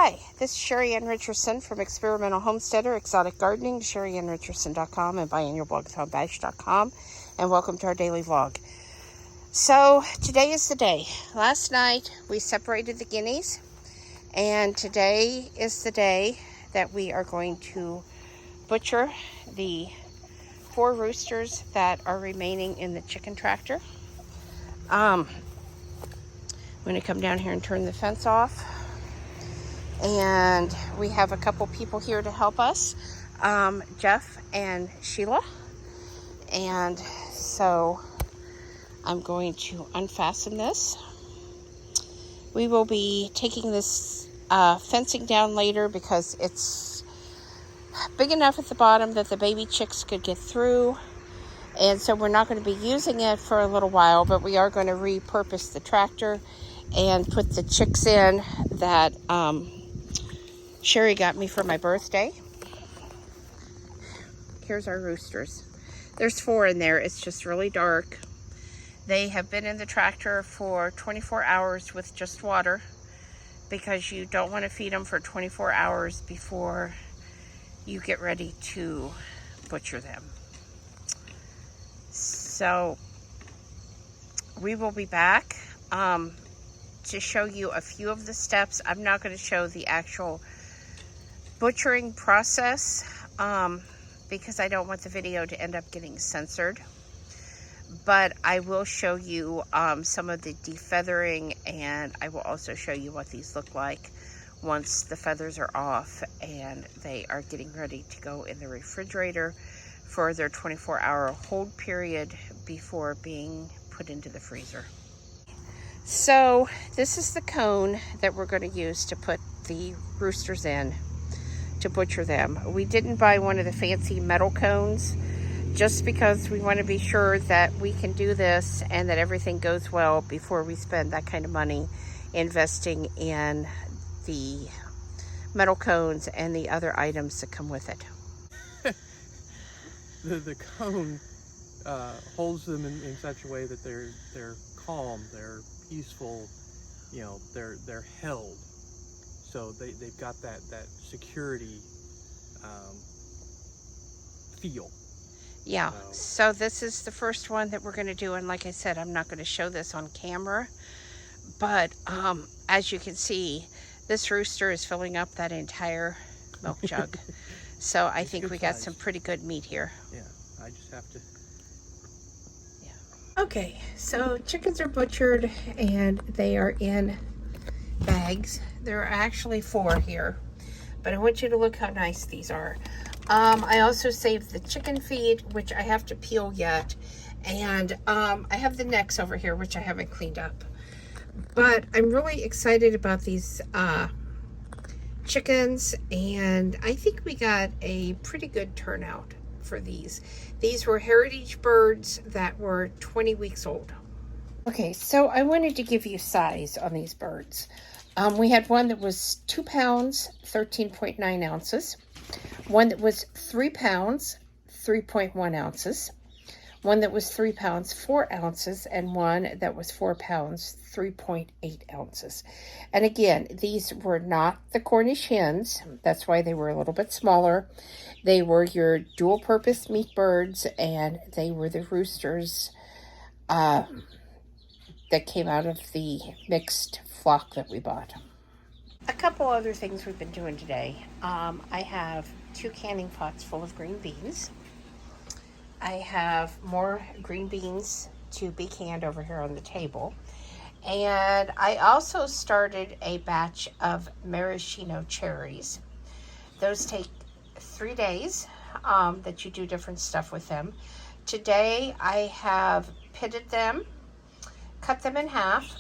Hi, this is Sheri and Richerson from Experimental Homesteader, Exotic Gardening, SheriandRicherson.com and buyinyourblog.com, and welcome to our daily vlog. So, today is the day. Last night, we separated the guineas, and today is the day that we are going to butcher the 4 roosters that are remaining in the chicken tractor. I'm going to come down here and turn the fence off. And we have a couple people here to help us, Jeff and Sheila. And so I'm going to unfasten this. We will be taking this fencing down later because it's big enough at the bottom that the baby chicks could get through. And so we're not going to be using it for a little while, but we are going to repurpose the tractor and put the chicks in that Sheri got me for my birthday. Here's our roosters. There's 4 in there. It's just really dark. They have been in the tractor for 24 hours with just water because you don't want to feed them for 24 hours before you get ready to butcher them. So we will be back to show you a few of the steps. I'm not going to show the actual butchering process because I don't want the video to end up getting censored, but I will show you some of the defeathering, and I will also show you what these look like once the feathers are off and they are getting ready to go in the refrigerator for their 24-hour hold period before being put into the freezer. So this is the cone that we're going to use to put the roosters in to butcher them. We didn't buy one of the fancy metal cones just because we want to be sure that we can do this and that everything goes well before we spend that kind of money investing in the metal cones and the other items that come with it. The cone holds them in such a way that they're calm, they're peaceful, you know, they're held. So they've got that security feel. Yeah, so this is the first one that we're going to do, and like I said, I'm not going to show this on camera, but as you can see, this rooster is filling up that entire milk jug. So I think we got some pretty good meat here. Yeah, I just have to... Yeah. Okay, so chickens are butchered and they are in bags. There are actually 4 here, but I want you to look how nice these are. I also saved the chicken feet, which I have to peel yet, and I have the necks over here, which I haven't cleaned up. But I'm really excited about these chickens, and I think we got a pretty good turnout for these. These were heritage birds that were 20 weeks old. Okay, so I wanted to give you size on these birds. We had one that was 2 pounds, 13.9 ounces. One that was 3 pounds, 3.1 ounces. One that was 3 pounds, 4 ounces. And one that was 4 pounds, 3.8 ounces. And again, these were not the Cornish hens. That's why they were a little bit smaller. They were your dual-purpose meat birds, and they were the roosters that came out of the mixed flock that we bought. A couple other things we've been doing today. I have 2 canning pots full of green beans. I have more green beans to be canned over here on the table. And I also started a batch of maraschino cherries. Those take 3 days that you do different stuff with them. Today I have pitted them, cut them in half,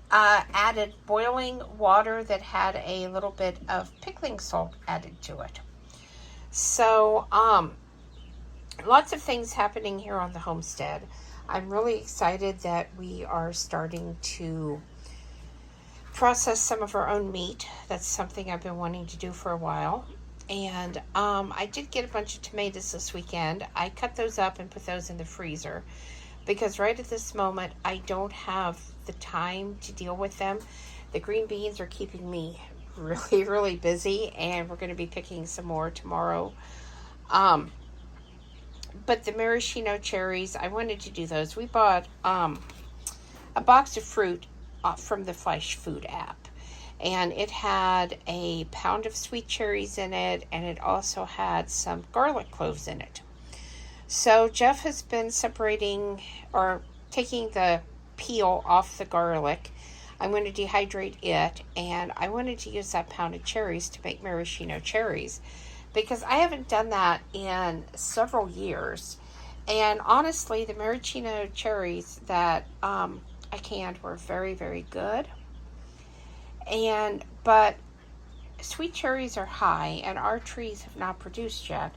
added boiling water that had a little bit of pickling salt added to it. So lots of things happening here on the homestead. I'm really excited that we are starting to process some of our own meat. That's something I've been wanting to do for a while. And I did get a bunch of tomatoes this weekend. I cut those up and put those in the freezer because right at this moment I don't have the time to deal with them. The green beans are keeping me really, really busy, and we're going to be picking some more tomorrow. Um, but the maraschino cherries, I wanted to do those. We bought a box of fruit from the Flash Food app, and it had a pound of sweet cherries in it, and it also had some garlic cloves in it. So Jeff has been separating or taking the peel off the garlic. I'm going to dehydrate it, and I wanted to use that pound of cherries to make maraschino cherries because I haven't done that in several years. And honestly, the maraschino cherries that I canned were very, very good. But sweet cherries are high, and our trees have not produced yet.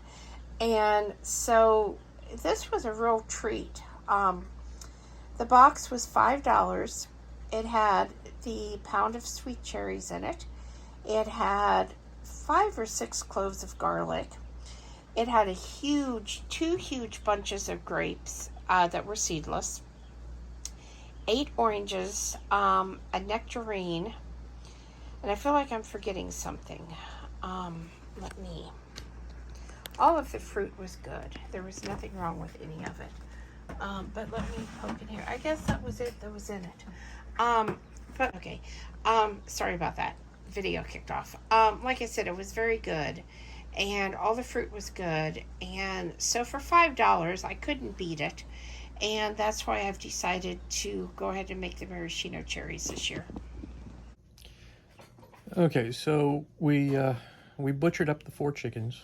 And so this was a real treat. The box was $5. It had the pound of sweet cherries in it. It had 5 or 6 cloves of garlic. It had two huge bunches of grapes that were seedless, 8 oranges, a nectarine, and I feel like I'm forgetting something. Let me. All of the fruit was good. There was nothing wrong with any of it. But let me poke in here. I guess that was it that was in it. But okay. Sorry about that. Video kicked off. Like I said, it was very good. And all the fruit was good. And so for $5, I couldn't beat it. And that's why I've decided to go ahead and make the maraschino cherries this year. Okay, so we butchered up the 4 chickens.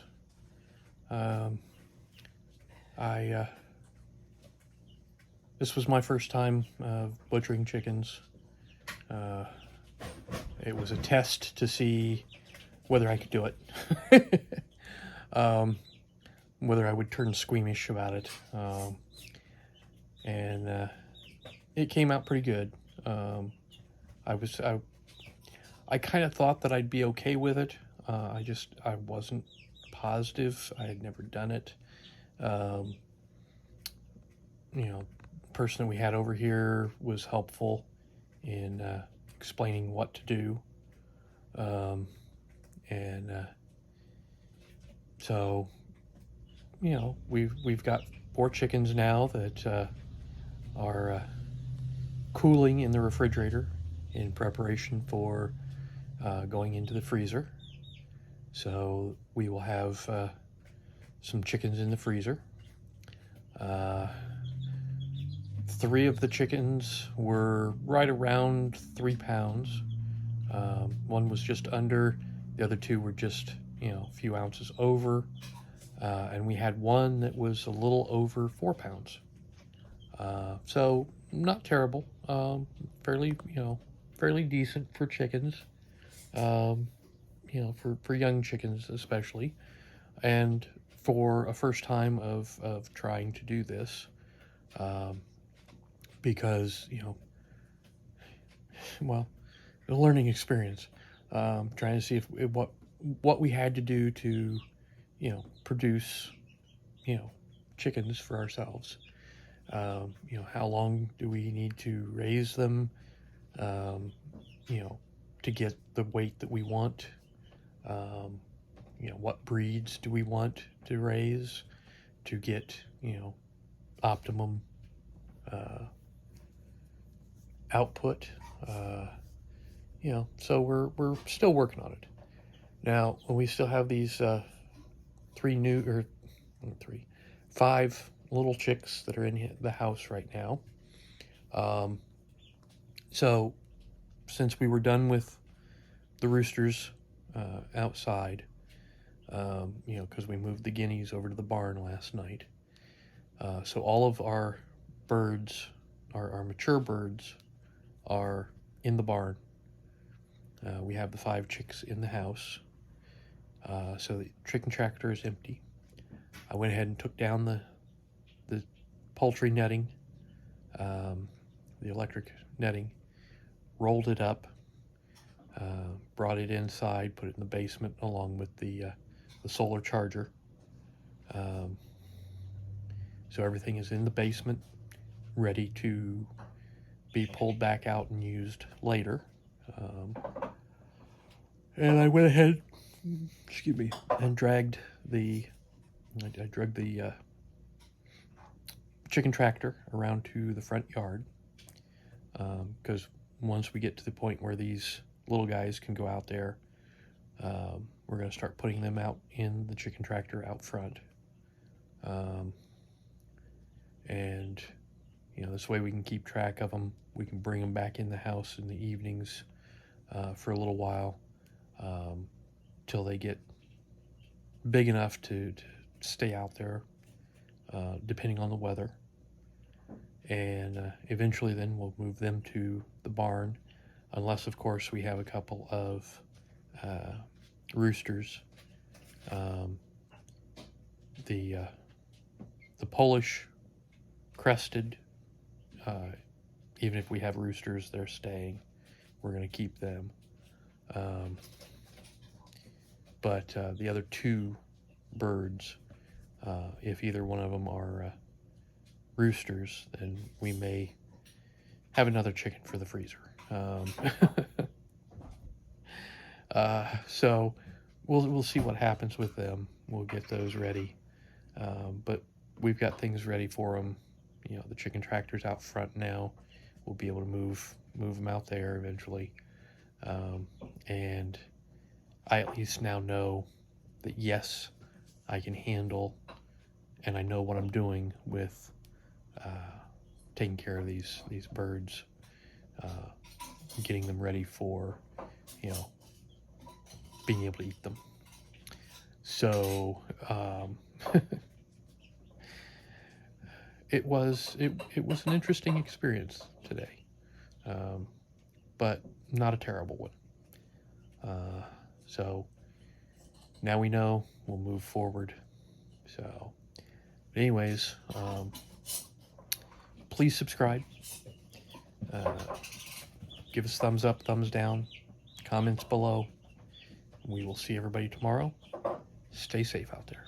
This was my first time butchering chickens. It was a test to see whether I could do it, whether I would turn squeamish about it, and it came out pretty good. I kind of thought that I'd be okay with it. I wasn't positive. I had never done it. Person that we had over here was helpful in explaining what to do, so we've got 4 chickens now that are cooling in the refrigerator in preparation for going into the freezer. So we will have some chickens in the freezer. 3 of the chickens were right around 3 pounds. One was just under, the other 2 were just a few ounces over, and we had one that was a little over 4 pounds. So not terrible. Fairly decent for chickens. For young chickens especially, and for a first time of trying to do this. Because a learning experience, trying to see if what we had to do to produce chickens for ourselves. How long do we need to raise them to get the weight that we want? What breeds do we want to raise to get optimum output? So we're still working on it. Now, we still have these 5 little chicks that are in the house right now. So since we were done with the roosters outside, because we moved the guineas over to the barn last night, so all of our birds, our mature birds, are in the barn. We have the 5 chicks in the house, so the chicken tractor is empty. I went ahead and took down the poultry netting, the electric netting, rolled it up, brought it inside, put it in the basement along with the solar charger. So everything is in the basement, ready to be pulled back out and used later. And I went ahead, excuse me, and dragged the chicken tractor around to the front yard, because once we get to the point where these little guys can go out there, we're going to start putting them out in the chicken tractor out front. And this way we can keep track of them. We can bring them back in the house in the evenings for a little while, till they get big enough to stay out there, depending on the weather. And eventually then we'll move them to the barn, unless of course we have a couple of roosters. The Polish crested, even if we have roosters, they're staying. We're going to keep them. But the other two birds, if either one of them are roosters, then we may have another chicken for the freezer. So we'll see what happens with them. We'll get those ready. But we've got things ready for them. The chicken tractor's out front now. We'll be able to move them out there eventually. And I at least now know that, yes, I can handle, and I know what I'm doing with taking care of these birds, getting them ready for, being able to eat them. So it was an interesting experience today, but not a terrible one. So now we know, we'll move forward. So anyways, please subscribe, give us thumbs up, thumbs down, comments below. We will see everybody tomorrow. Stay safe out there.